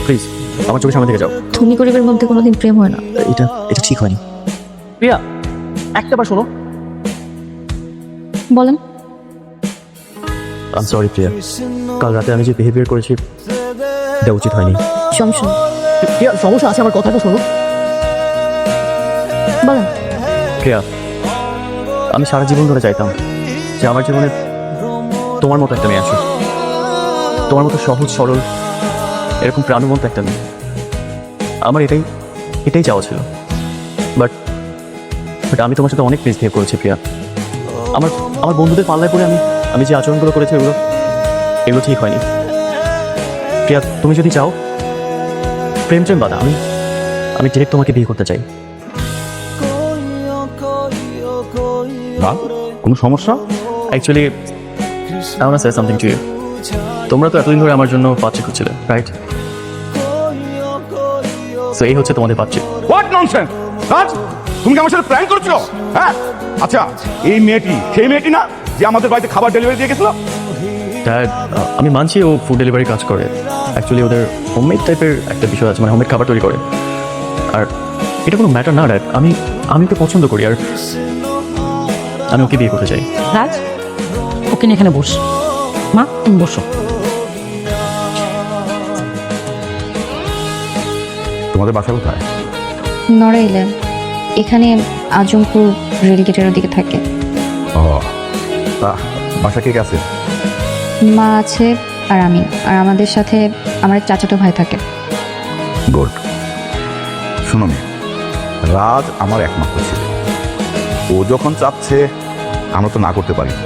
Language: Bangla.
প্লিজ আমার চোখের সামনে থেকে যাও। ধনী গরিবের মধ্যে কোনোদিন প্রেম হয় না। এটা এটা ঠিক হয়নি। প্রিয়া একটা বার শোনো। বলেন। আই এম সরি প্রিয়া, কাল রাতে আমি যে বিহেভিয়ার করেছি এটা উচিত হয়নি। সমস্যা নেই। প্রিয়া সমস্যা আছে, আমার কথাটা শোনো। বলেন। প্রিয়া আমি সারা জীবন ধরে চাইতাম যে আমার জীবনে তোমার মতো একটা মেয়ে আসুক, তোমার মতো সহজ সরল এরকম প্রাণবন্ত একটা মেয়ে। আমার এটাই এটাই চাওয়া ছিল। বাট বাট আমি তোমার সাথে অনেক মিসবিহেভ করেছি প্রিয়া। আমার আমার বন্ধুদের পাল্লায় পড়ে আমি যে আচরণগুলো করেছি এগুলো ঠিক হয়নি। প্রিয়া তুমি যদি চাও প্রেম বাদা আমি ডিরেক্ট তোমাকে বিয়ে করতে চাই। না কোনো সমস্যা? Actually I want to say something to you. তোমরা তো এতদিন ধরে আমার জন্য পাত্রী খুঁজছিলে, রাইট? সো এই হচ্ছে তোমাদের পাত্রী। হোয়াট ননসেন্স রাজ, তুমি কি আমার সাথে প্ল্যান করছো? হ্যাঁ আচ্ছা, এই মেয়েটি সেই মেয়েটি না যে আমাদের বাড়িতে খাবার ডেলিভারি দিয়ে গেছিল? ড্যাড আমি মানছি ও ফুড ডেলিভারি কাজ করে। অ্যাকচুয়ালি ওদের হোমমেড টাইপের একটা বিষয় আছে, মানে হোমমেড খাবার তৈরি করে। আর এটা কোনো ম্যাটার না ড্যাড, আমি ওকে পছন্দ করি আর আমি ওকে বিয়ে করতে চাই। রাজ, ওকে নিয়ে এখানে বস। মা তুমি বসো। তোমাদের বাসা কোথায়? নড়াইলে, এখানে আজমপুর রেলগেটের দিকে থাকে। ও বাসা কে আছে? মা আছে আর আমি, আর আমাদের সাথে আমার এক চাচাতো ভাই থাকে। গুড। শোনো মেয়ে, রাজ আমার একমাত্র ছেলে। ও যখন চাচ্ছে আমরা তো না করতে পারি না।